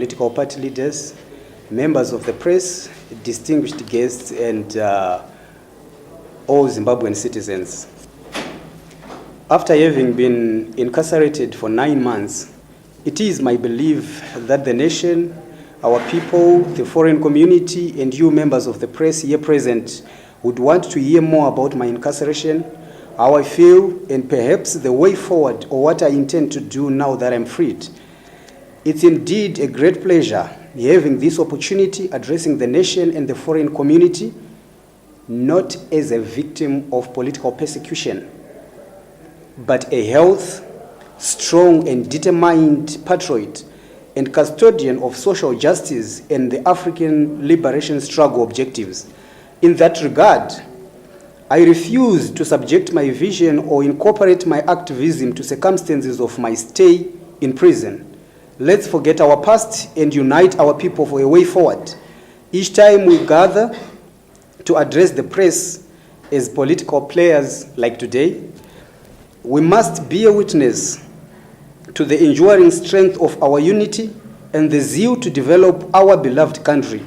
Political party leaders, members of the press, distinguished guests, and all Zimbabwean citizens. After having been incarcerated for 9 months, it is my belief that the nation, our people, the foreign community, and you members of the press here present would want to hear more about my incarceration, how I feel, and perhaps the way forward or what I intend to do now that I'm freed. It's indeed a great pleasure having this opportunity addressing the nation and the foreign community, not as a victim of political persecution, but a healthy, strong and determined patriot and custodian of social justice and the African liberation struggle objectives. In that regard, I refuse to subject my vision or incorporate my activism to circumstances of my stay in prison. Let's forget our past and unite our people for a way forward. Each time we gather to address the press as political players like today, we must bear witness to the enduring strength of our unity and the zeal to develop our beloved country.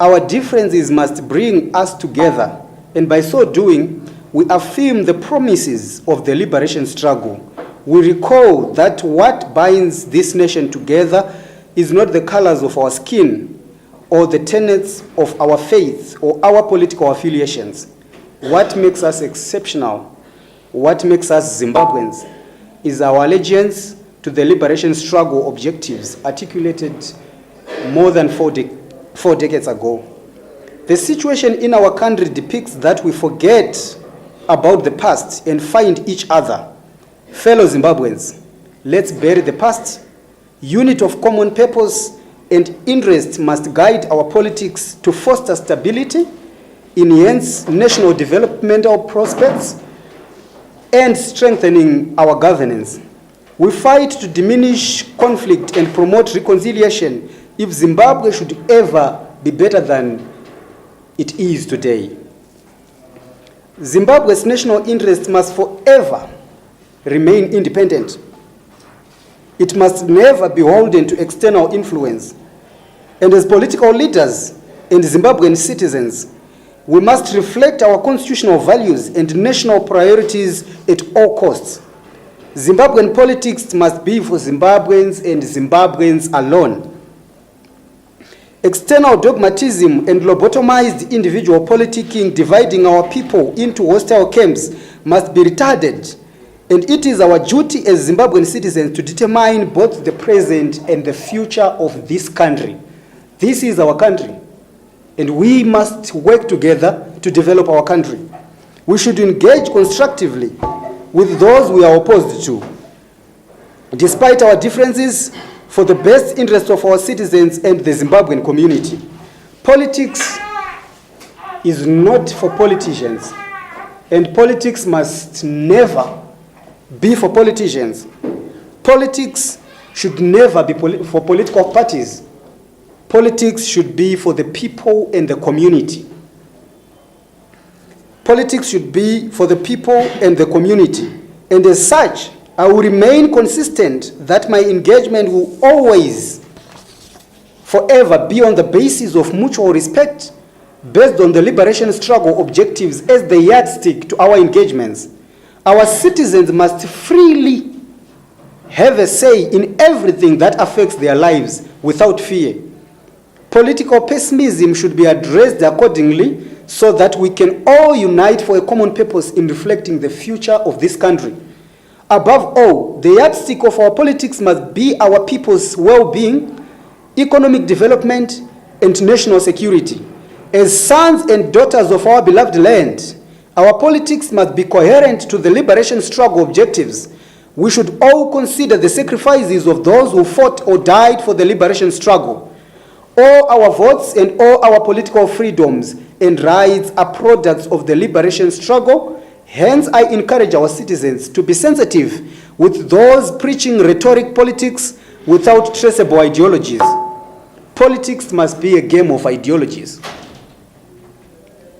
Our differences must bring us together, and by so doing, we affirm the promises of the liberation struggle. We recall that what binds this nation together is not the colors of our skin or the tenets of our faith or our political affiliations. What makes us exceptional, what makes us Zimbabweans, is our allegiance to the liberation struggle objectives articulated more than four decades ago. The situation in our country depicts that we forget about the past and find each other. Fellow Zimbabweans, let's bury the past. Unit of common purpose and interest must guide our politics to foster stability, enhance national developmental prospects, and strengthening our governance. We fight to diminish conflict and promote reconciliation if Zimbabwe should ever be better than it is today. Zimbabwe's national interest must forever remain independent. It must never be beholden to external influence. And as political leaders and Zimbabwean citizens, we must reflect our constitutional values and national priorities at all costs. Zimbabwean politics must be for Zimbabweans and Zimbabweans alone. External dogmatism and lobotomized individual politicking dividing our people into hostile camps must be retarded. And it is our duty as Zimbabwean citizens to determine both the present and the future of this country. This is our country, and we must work together to develop our country. We should engage constructively with those we are opposed to, despite our differences, for the best interest of our citizens and the Zimbabwean community. Politics is not for politicians, and politics must never be for politicians. Politics should never be for political parties. Politics should be for the people and the community. Politics should be for the people and the community. And as such, I will remain consistent that my engagement will always, forever be on the basis of mutual respect, based on the liberation struggle objectives as the yardstick to our engagements. Our citizens must freely have a say in everything that affects their lives without fear. Political pessimism should be addressed accordingly so that we can all unite for a common purpose in reflecting the future of this country. Above all, the yardstick of our politics must be our people's well-being, economic development, and national security. As sons and daughters of our beloved land, our politics must be coherent to the liberation struggle objectives. We should all consider the sacrifices of those who fought or died for the liberation struggle. All our votes and all our political freedoms and rights are products of the liberation struggle. Hence, I encourage our citizens to be sensitive with those preaching rhetoric politics without traceable ideologies. Politics must be a game of ideologies.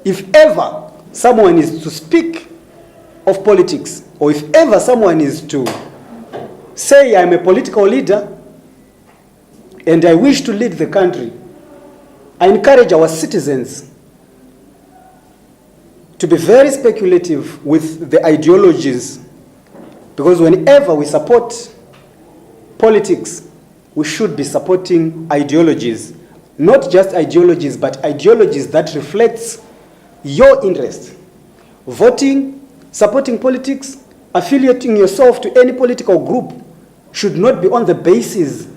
If ever someone is to speak of politics, or if ever someone is to say I'm a political leader, and I wish to lead the country, I encourage our citizens to be very speculative with the ideologies, because whenever we support politics, we should be supporting ideologies, not just ideologies, but ideologies that reflects your interest. Voting, supporting politics, affiliating yourself to any political group should not be on the basis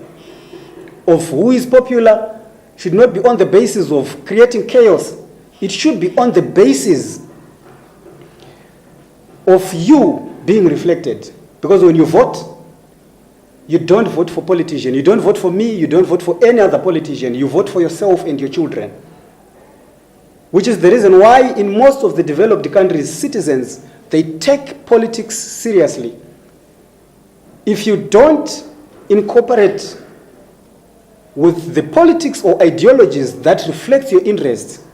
of who is popular, should not be on the basis of creating chaos. It should be on the basis of you being reflected. Because when you vote, you don't vote for politicians. You don't vote for me. You don't vote for any other politician. You vote for yourself and your children. Which is the reason why in most of the developed countries, citizens, they take politics seriously. If you don't incorporate with the politics or ideologies that reflect your interests,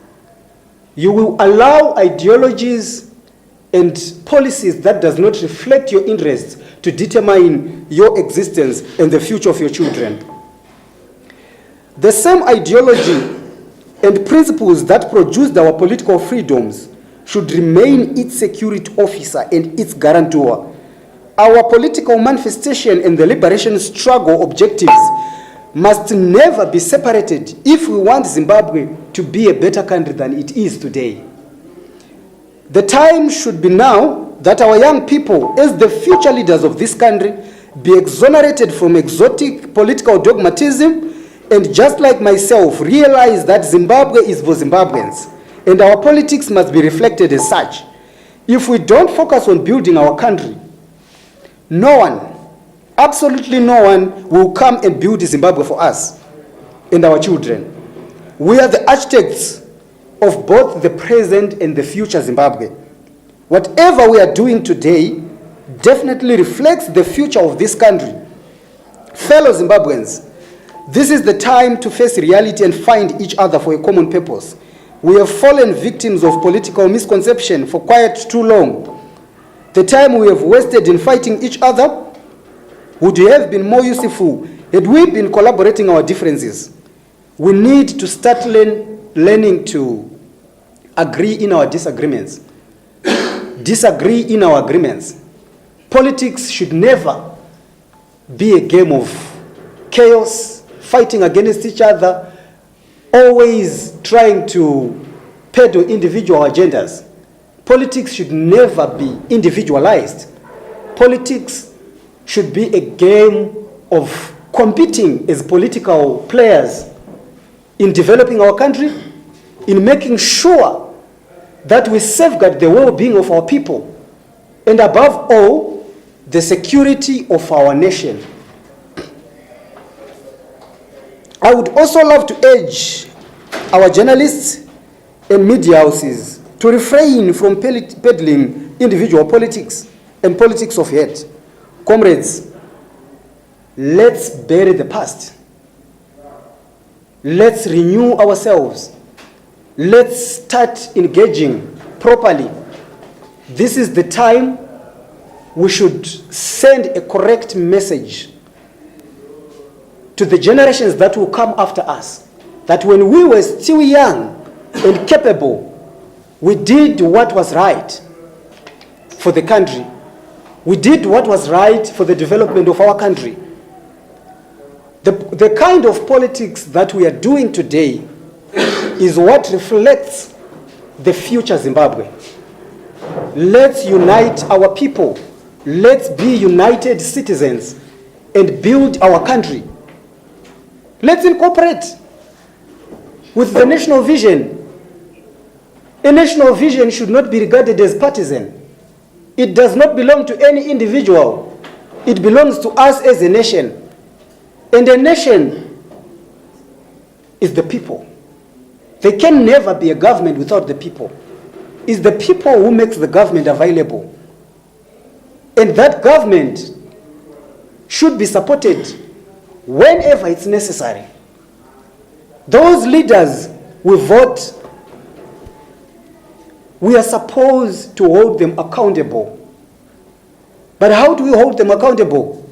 you will allow ideologies and policies that does not reflect your interests to determine your existence and the future of your children. The same ideology and principles that produced our political freedoms should remain its security officer and its guarantor. Our political manifestation and the liberation struggle objectives must never be separated if we want Zimbabwe to be a better country than it is today. The time should be now that our young people, as the future leaders of this country, be exonerated from exotic political dogmatism, and just like myself, realize that Zimbabwe is for Zimbabweans, and our politics must be reflected as such. If we don't focus on building our country, no one, absolutely no one, will come and build Zimbabwe for us and our children. We are the architects of both the present and the future Zimbabwe. Whatever we are doing today definitely reflects the future of this country. Fellow Zimbabweans, this is the time to face reality and find each other for a common purpose. We have fallen victims of political misconception for quite too long. The time we have wasted in fighting each other would have been more useful had we been collaborating our differences. We need to start learning to agree in our disagreements, disagree in our agreements. Politics should never be a game of chaos, fighting against each other, always trying to peddle individual agendas. Politics should never be individualized. Politics should be a game of competing as political players in developing our country, in making sure that we safeguard the well-being of our people, and above all, the security of our nation. I would also love to urge our journalists and media houses to refrain from peddling individual politics and politics of hate. Comrades, let's bury the past. Let's renew ourselves. Let's start engaging properly. This is the time we should send a correct message to the generations that will come after us, that when we were still young and capable, we did what was right for the country. We did what was right for the development of our country. The kind of politics that we are doing today is what reflects the future Zimbabwe. Let's unite our people. Let's be united citizens and build our country. Let's incorporate with the national vision. A national vision should not be regarded as partisan. It does not belong to any individual. It belongs to us as a nation. And a nation is the people. There can never be a government without the people. It's the people who makes the government available. And that government should be supported whenever it's necessary. Those leaders we vote, we are supposed to hold them accountable. But how do we hold them accountable?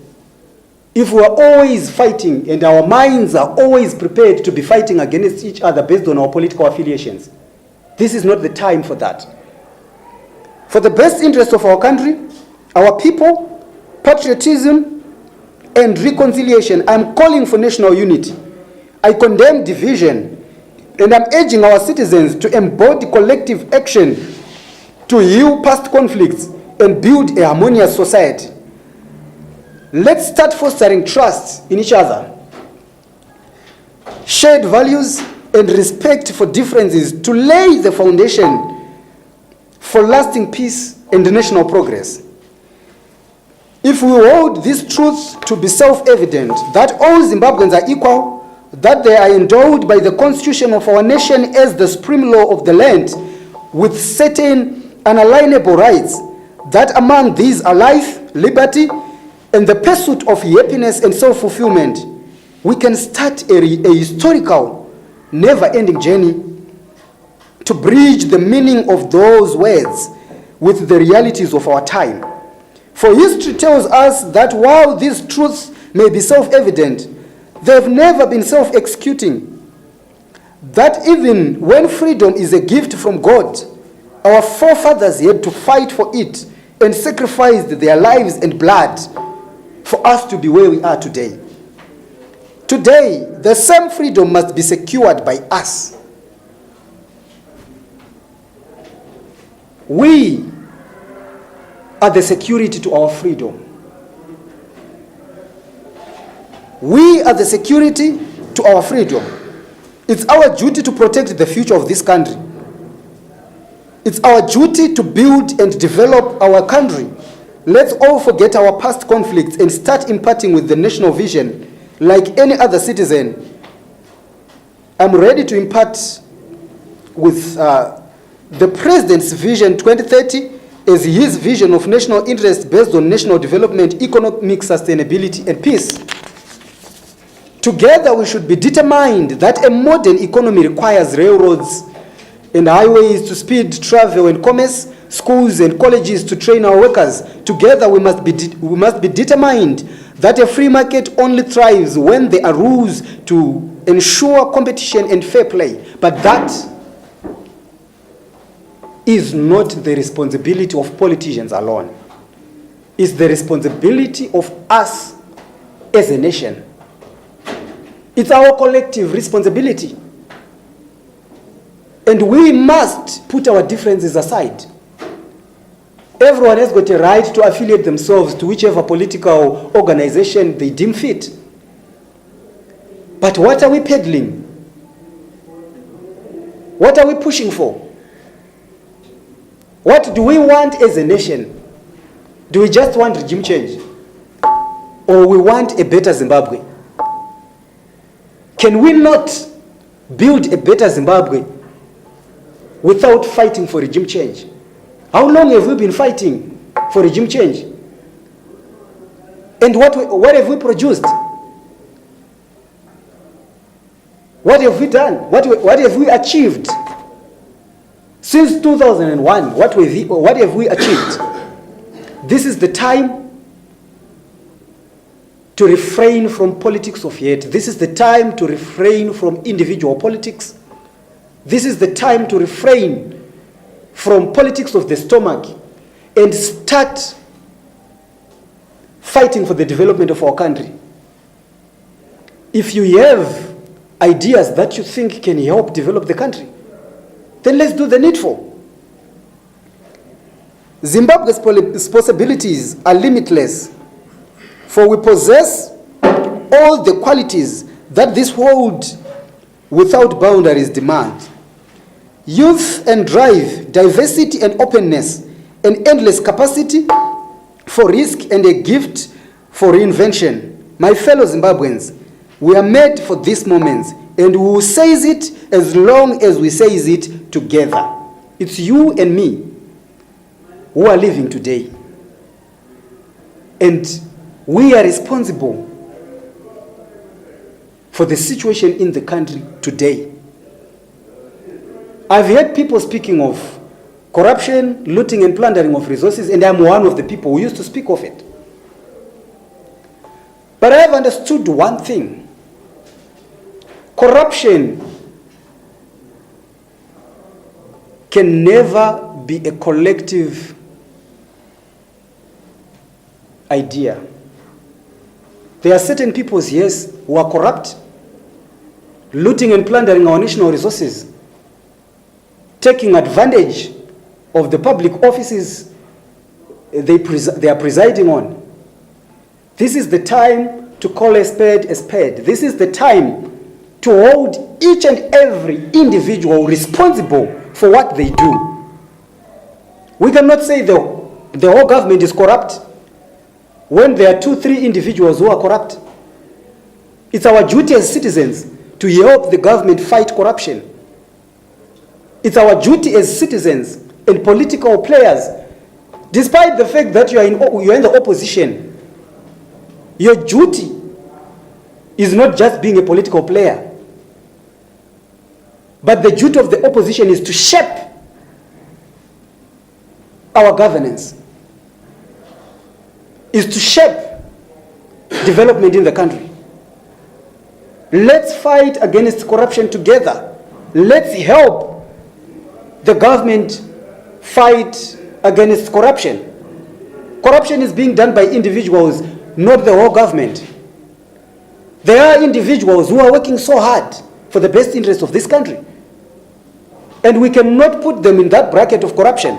if we are always fighting and our minds are always prepared to be fighting against each other based on our political affiliations, this is not the time for that. For the best interest of our country, our people, patriotism, and reconciliation, I'm calling for national unity. I condemn division, and I'm urging our citizens to embody collective action to heal past conflicts and build a harmonious society. Let's start fostering trust in each other, shared values, and respect for differences to lay the foundation for lasting peace and national progress. If we hold these truths to be self-evident, that all Zimbabweans are equal, that they are endowed by the constitution of our nation as the supreme law of the land, with certain unalienable rights, that among these are life, liberty, and the pursuit of happiness and self-fulfillment, we can start a historical, never-ending journey to bridge the meaning of those words with the realities of our time. For history tells us that while these truths may be self-evident, they have never been self-executing. That even when freedom is a gift from God, our forefathers had to fight for it and sacrificed their lives and blood for us to be where we are today. Today, the same freedom must be secured by us. We are the security to our freedom. We are the security to our freedom. It's our duty to protect the future of this country. It's our duty to build and develop our country. Let's all forget our past conflicts and start imparting with the national vision like any other citizen. I'm ready to impart with the President's Vision 2030 as his vision of national interest based on national development, economic sustainability, and peace. Together, we should be determined that a modern economy requires railroads and highways to speed travel and commerce, schools and colleges to train our workers. Together, we must be determined that a free market only thrives when there are rules to ensure competition and fair play. But that is not the responsibility of politicians alone. It's the responsibility of us as a nation. It's our collective responsibility. And we must put our differences aside. Everyone has got a right to affiliate themselves to whichever political organization they deem fit. But what are we peddling? What are we pushing for? What do we want as a nation? Do we just want regime change? Or we want a better Zimbabwe? Can we not build a better Zimbabwe without fighting for regime change? How long have we been fighting for regime change? And what have we produced? What have we done? What have we achieved? Since 2001, what have we achieved? This is the time to refrain from politics of hate. This is the time to refrain from individual politics. This is the time to refrain from politics of the stomach and start fighting for the development of our country. If you have ideas that you think can help develop the country, then let's do the needful. Zimbabwe's possibilities are limitless, for we possess all the qualities that this world without boundaries demands. Youth and drive, diversity and openness, and endless capacity for risk and a gift for reinvention. My fellow Zimbabweans, we are made for these moments, and we will seize it as long as we seize it together. It's you and me who are living today. And we are responsible for the situation in the country today. I've heard people speaking of corruption, looting and plundering of resources, and I'm one of the people who used to speak of it. But I have understood one thing. Corruption can never be a collective idea. There are certain peoples, yes, who are corrupt, looting and plundering our national resources, taking advantage of the public offices they are presiding on. This is the time to call a spade a spade. This is the time to hold each and every individual responsible for what they do. We cannot say the whole government is corrupt when there are 2-3 individuals who are corrupt. It's our duty as citizens to help the government fight corruption. It's our duty as citizens and political players, despite the fact that you are in the opposition, your duty is not just being a political player, but the duty of the opposition is to shape our governance, is to shape development in the country. Let's fight against corruption together. Let's help the government fight against corruption. Corruption is being done by individuals, not the whole government. There are individuals who are working so hard for the best interest of this country, and we cannot put them in that bracket of corruption.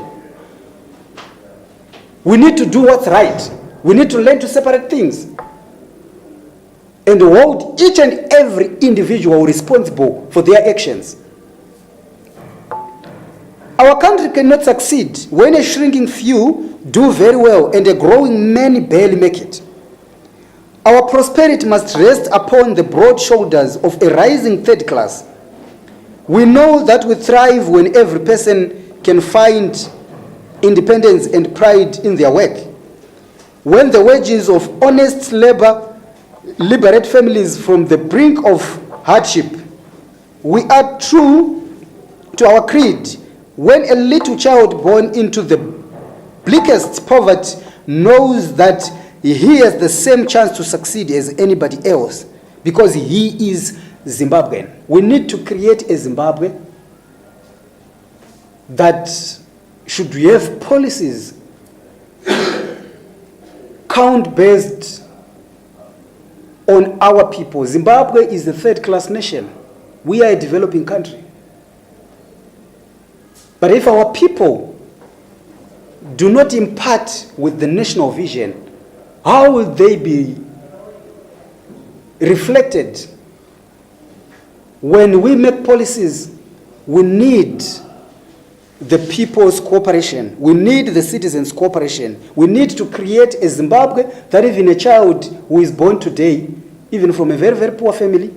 We need to do what's right. We need to learn to separate things and hold each and every individual responsible for their actions. Our country cannot succeed when a shrinking few do very well and a growing many barely make it. Our prosperity must rest upon the broad shoulders of a rising third class. We know that we thrive when every person can find independence and pride in their work. When the wages of honest labor liberate families from the brink of hardship. We are true to our creed. When a little child born into the bleakest poverty knows that he has the same chance to succeed as anybody else because he is Zimbabwean. We need to create a Zimbabwe that, should we have policies count-based on our people. Zimbabwe is a third-class nation. We are a developing country. But if our people do not impart with the national vision, how will they be reflected? When we make policies, we need the people's cooperation. We need the citizens' cooperation. We need to create a Zimbabwe that even a child who is born today, even from a very, very poor family,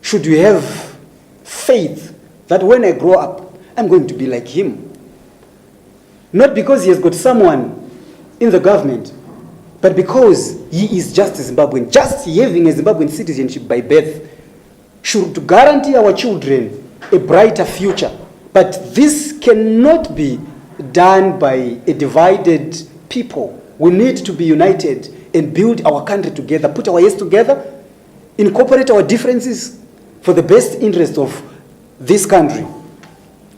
should we have faith that when I grow up, I'm going to be like him. Not because he has got someone in the government, but because he is just a Zimbabwean. Just having a Zimbabwean citizenship by birth should guarantee our children a brighter future. But this cannot be done by a divided people. We need to be united and build our country together, put our heads together, incorporate our differences for the best interest of this country.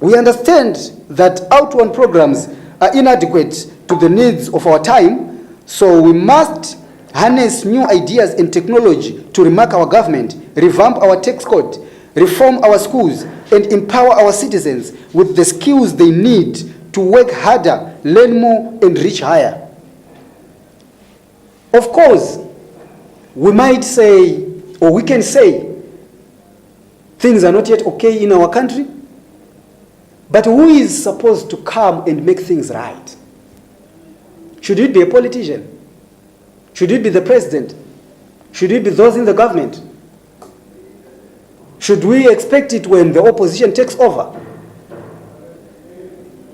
We understand that outbound programs are inadequate to the needs of our time, so we must harness new ideas and technology to remark our government, revamp our tax code, reform our schools, and empower our citizens with the skills they need to work harder, learn more, and reach higher. Of course, we might say, or we can say, things are not yet okay in our country, but who is supposed to come and make things right? Should it be a politician? Should it be the president? Should it be those in the government? Should we expect it when the opposition takes over?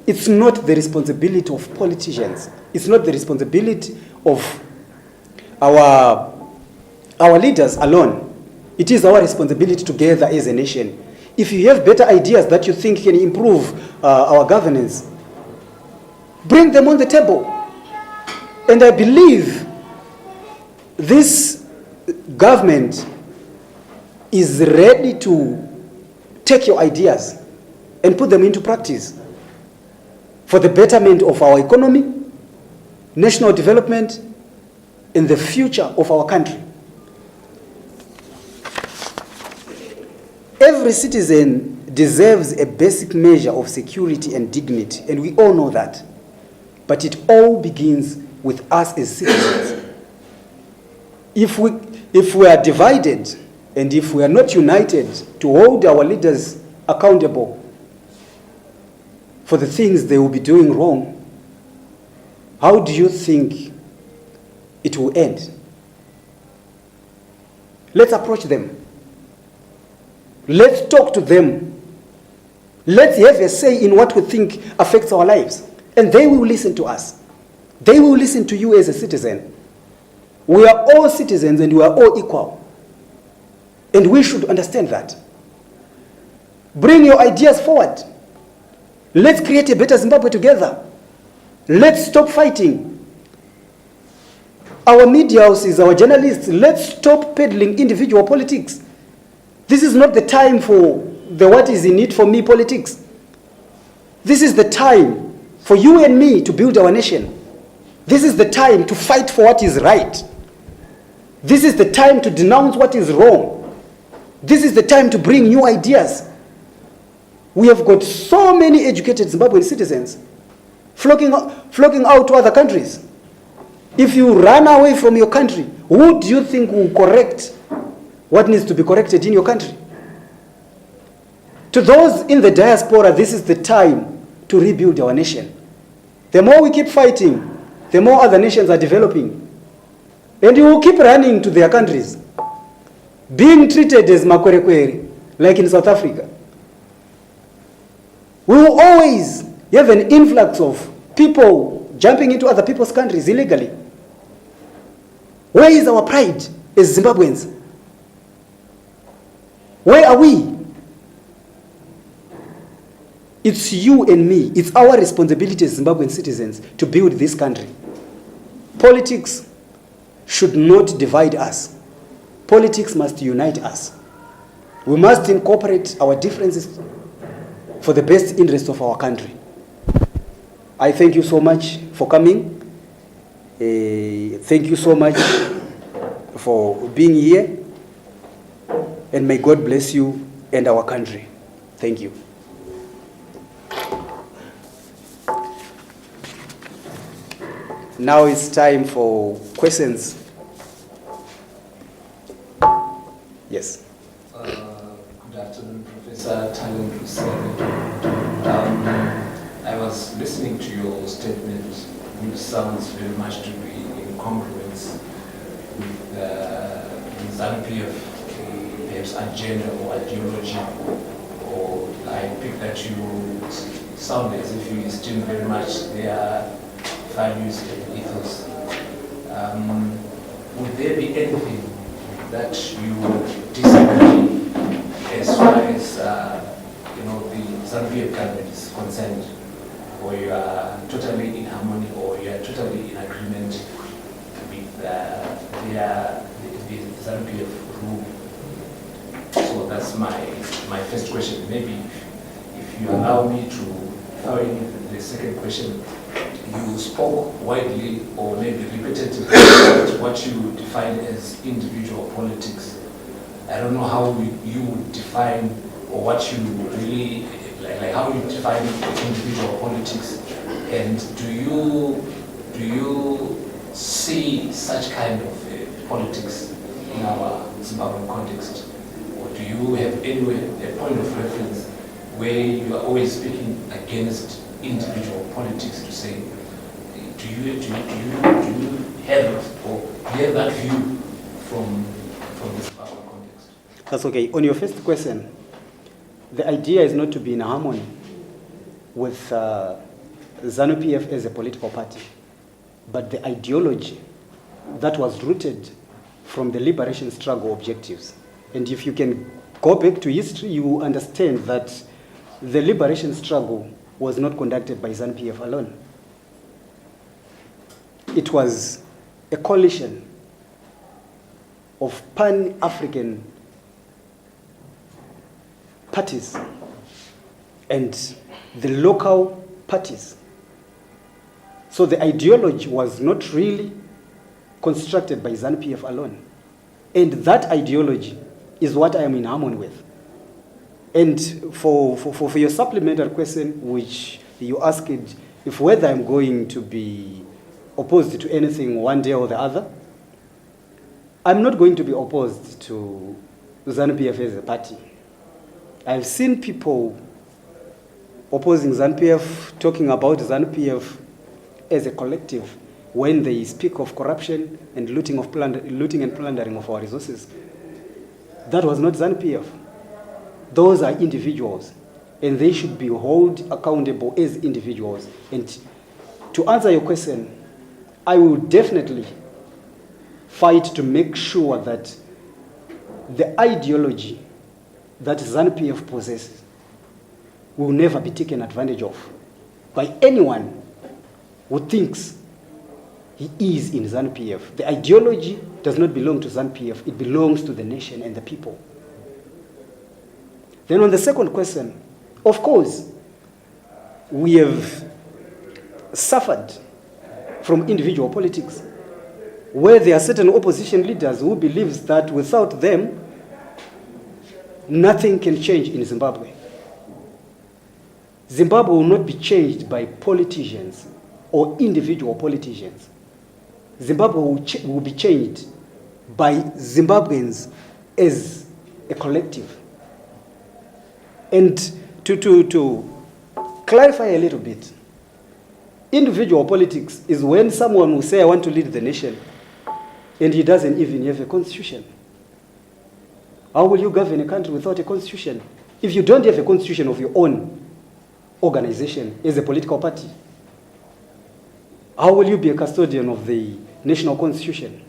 It's not the responsibility of politicians. It's not the responsibility of our leaders alone. It is our responsibility together as a nation. If you have better ideas that you think can improve our governance, bring them on the table. And I believe this government is ready to take your ideas and put them into practice for the betterment of our economy, national development, and the future of our country. Every citizen deserves a basic measure of security and dignity, and we all know that. But it all begins with us as citizens. If we are divided, and if we are not united to hold our leaders accountable for the things they will be doing wrong, how do you think it will end? Let's approach them. Let's talk to them. Let's have a say in what we think affects our lives. And they will listen to us. They will listen to you as a citizen. We are all citizens and we are all equal. And we should understand that. Bring your ideas forward. Let's create a better Zimbabwe together. Let's stop fighting. Our media houses, our journalists, let's stop peddling individual politics. This is not the time for the what is in it for me politics. This is the time for you and me to build our nation. This is the time to fight for what is right. This is the time to denounce what is wrong. This is the time to bring new ideas. We have got so many educated Zimbabwean citizens flocking out to other countries. If you run away from your country, who do you think will correct what needs to be corrected in your country? To those in the diaspora, this is the time to rebuild our nation. The more we keep fighting, the more other nations are developing. And you will keep running to their countries, being treated as makwerekwere, like in South Africa. We will always have an influx of people jumping into other people's countries illegally. Where is our pride as Zimbabweans? Where are we? It's you and me. It's our responsibility as Zimbabwean citizens to build this country. Politics should not divide us. Politics must unite us. We must incorporate our differences for the best interest of our country. I thank you so much for coming. Thank you so much for being here. And may God bless you and our country. Thank you. Now it's time for questions. Yes. Good afternoon, Professor Talent Rusere. I was listening to your statement, which sounds very much to be in congruence with the ZANU-PF perhaps agenda or ideology, or I pick that you sound as if you esteem very much their values and ethos. Would there be anything that you disagree as far as the ZANU-PF government is concerned, or you are totally in harmony, or you are totally in agreement with the ZANU-PF rule? So that's my first question. Maybe if you allow me to throw in the second question. You spoke widely or maybe repetitively about what you define as individual politics. I don't know how you would define, or what you really, like how you define individual politics, and do you see such kind of politics in our Zimbabwean context? Or do you have anywhere a point of reference where you are always speaking against individual politics, to say, do you have, or do you have that view from this context? That's okay. On your first question, the idea is not to be in harmony with ZANU-PF as a political party, but the ideology that was rooted from the liberation struggle objectives. And if you can go back to history, you will understand that the liberation struggle was not conducted by ZANU-PF alone. It was a coalition of Pan-African parties and the local parties. So the ideology was not really constructed by ZANU-PF alone. And that ideology is what I am in harmony with. And for your supplementary question, which you asked, if whether I'm going to be opposed to anything one day or the other, I'm not going to be opposed to ZANU-PF as a party. I've seen people opposing ZANU-PF, talking about ZANU-PF as a collective when they speak of corruption and looting and plundering of our resources. That was not ZANU-PF. Those are individuals, and they should be held accountable as individuals. And to answer your question, I will definitely fight to make sure that the ideology that ZANU-PF possesses will never be taken advantage of by anyone who thinks he is in ZANU-PF. The ideology does not belong to ZANU-PF, it belongs to the nation and the people. Then on the second question, of course, we have suffered from individual politics, where there are certain opposition leaders who believes that without them, nothing can change in Zimbabwe. Zimbabwe will not be changed by politicians or individual politicians. Zimbabwe will be changed by Zimbabweans as a collective. And to clarify a little bit, individual politics is when someone will say, I want to lead the nation, and he doesn't even have a constitution. How will you govern a country without a constitution? If you don't have a constitution of your own organization as a political party, how will you be a custodian of the national constitution?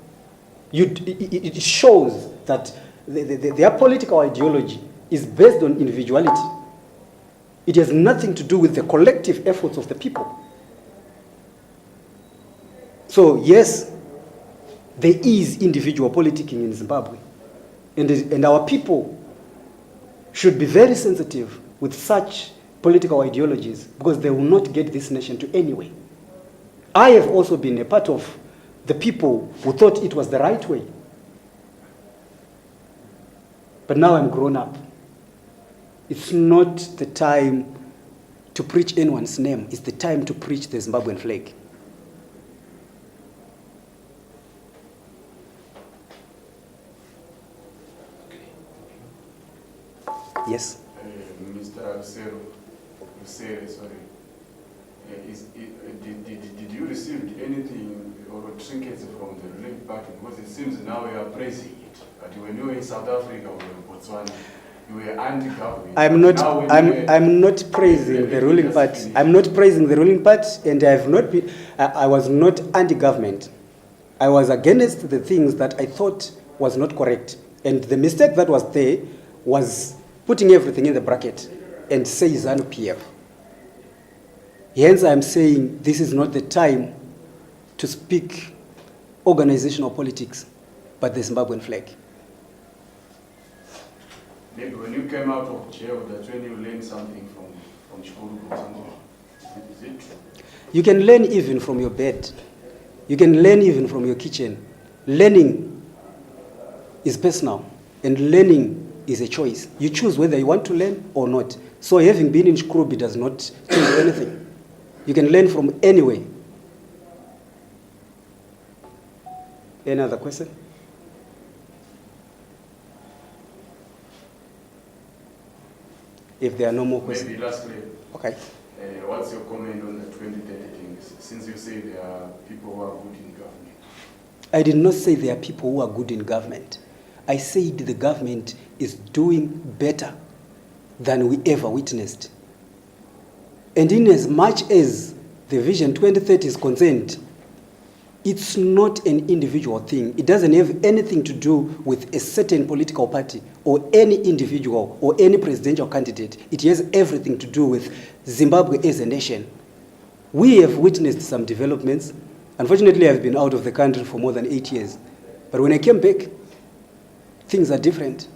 It shows that their political ideology is based on individuality. It has nothing to do with the collective efforts of the people. So yes, there is individual politicking in Zimbabwe. And our people should be very sensitive with such political ideologies, because they will not get this nation to anywhere. I have also been a part of the people who thought it was the right way. But now I'm grown up. It's not the time to preach anyone's name. It's the time to preach the Zimbabwean flag. Yes? Mr. Rusere, sorry. Did you receive anything or trinkets from the ruling party? Because it seems now you are praising it. But when you were in South Africa or in Botswana, you were anti-government. I'm not praising the ruling party. I'm not praising the ruling party, and I was not anti-government. I was against the things that I thought was not correct. And the mistake that was there was putting everything in the bracket and say ZANU-PF. Hence, I'm saying this is not the time to speak organizational politics, but the Zimbabwean flag. Maybe when you came out of jail, that's when you learned something from Chikuru or something. Is it true? You can learn even from your bed. You can learn even from your kitchen. Learning is personal, and learning is a choice. You choose whether you want to learn or not. So having been in Chikuru does not change anything. You can learn from anywhere. Any other question? If there are no more questions. Maybe lastly, okay. What's your comment on the 2030 things? Since you say there are people who are good in government. I did not say there are people who are good in government. I said the government is doing better than we ever witnessed. And in as much as the Vision 2030 is concerned, it's not an individual thing. It doesn't have anything to do with a certain political party or any individual or any presidential candidate. It has everything to do with Zimbabwe as a nation. We have witnessed some developments. Unfortunately, I've been out of the country for more than 8 years. But when I came back, things are different.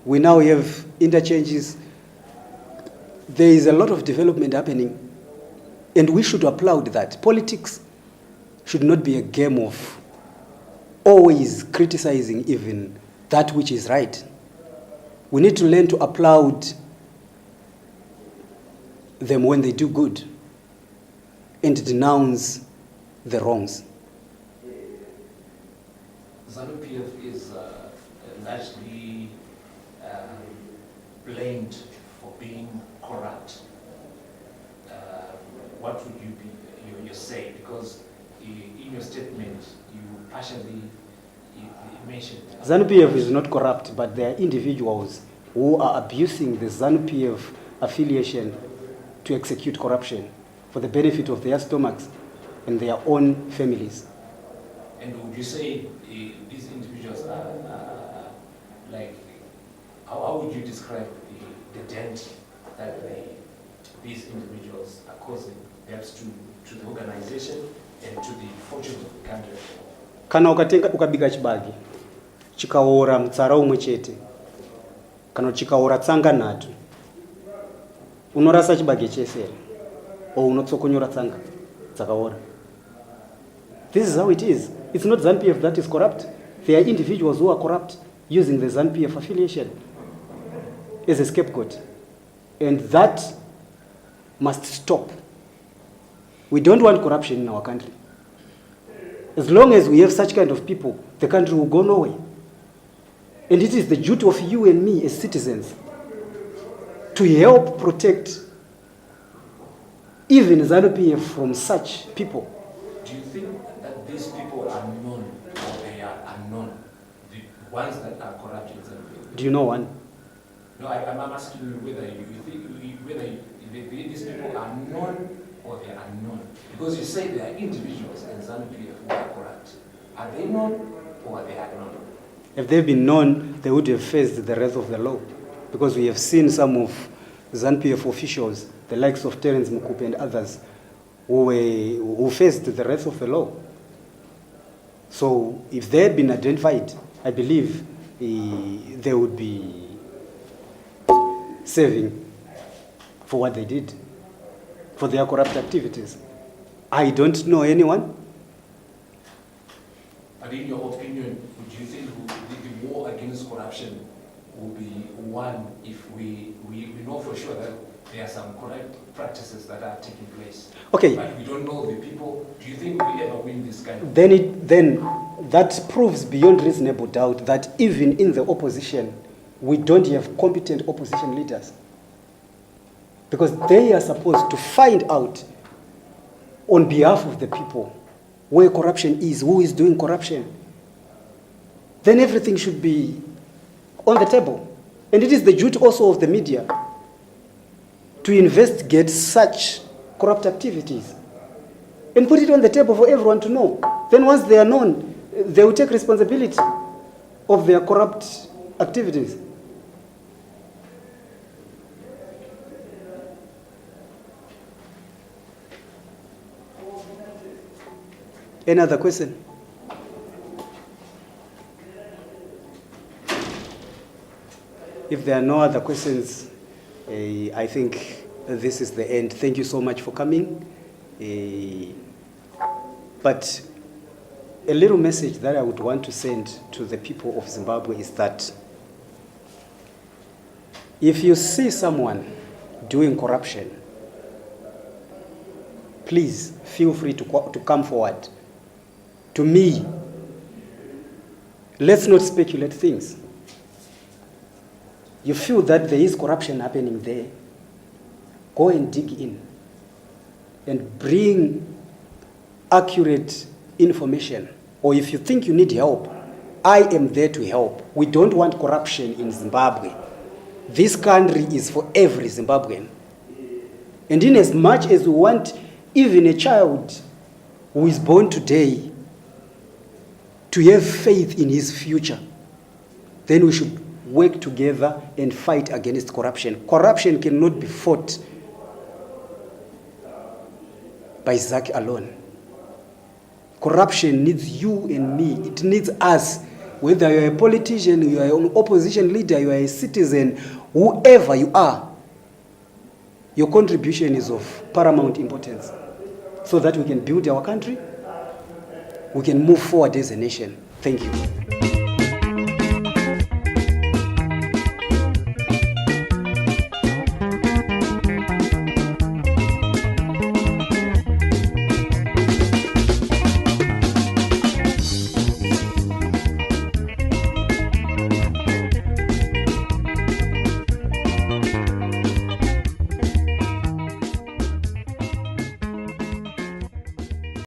We now have interchanges. There is a lot of development happening, and we should applaud that. Politics should not be a game of always criticizing even that which is right. We need to learn to applaud them when they do good and denounce the wrongs. ZANU-PF is largely blamed for being corrupt. What would you say? Because in your statement, you partially mentioned... ZANU-PF is not corrupt, but there are individuals who are abusing the ZANU-PF affiliation to execute corruption for the benefit of their stomachs and their own families. And would you say these individuals are like, how would you describe the dent that these individuals are causing, perhaps to the organization and to the fortune of the country? Kana ukabika chibagi chikaora mutsara umwe chete kana chikaora tsanga nhatu unorasa chibagi chese o unotsokonyora tsanga dzakaora. This is how it is. It's not ZANU-PF that is corrupt. There are individuals who are corrupt using the ZANU-PF affiliation as a scapegoat. And that must stop. We don't want corruption in our country. As long as we have such kind of people, the country will go nowhere. And it is the duty of you and me as citizens to help protect even ZANU-PF from such people. Do you think that these people are known or they are unknown? The ones that are corrupt in ZANU-PF? Do you know one? No, I'm asking you whether you think these people are known or they are unknown. Because you say there are individuals in ZANU-PF who are corrupt. Are they known or are they unknown? If they've been known, they would have faced the wrath of the law. Because we have seen some of ZANU-PF officials, the likes of Terence Mukupe and others, who faced the wrath of the law. So if they had been identified, I believe they would be serving for what they did, for their corrupt activities. I don't know anyone. But in your opinion, would you think the war against corruption will be won if we know for sure that there are some corrupt practices that are taking place? Okay. But we don't know the people. Do you think we ever win this kind of... Then that proves beyond reasonable doubt that even in the opposition, we don't have competent opposition leaders. Because they are supposed to find out on behalf of the people where corruption is, who is doing corruption. Then everything should be on the table. And it is the duty also of the media to investigate such corrupt activities and put it on the table for everyone to know. Then once they are known, they will take responsibility of their corrupt activities. Any other question? If there are no other questions, I think this is the end. Thank you so much for coming. But a little message that I would want to send to the people of Zimbabwe is that if you see someone doing corruption, please feel free to come forward. To me, let's not speculate things. You feel that there is corruption happening there, go and dig in and bring accurate information. Or if you think you need help, I am there to help. We don't want corruption in Zimbabwe. This country is for every Zimbabwean. And in as much as we want even a child who is born today to have faith in his future, then we should work together and fight against corruption. Corruption cannot be fought by Zach alone. Corruption needs you and me. It needs us Whether you're a politician, you are an opposition leader, you are a citizen, whoever you are, your contribution is of paramount importance so that we can build our country, we can move forward as a nation. Thank you.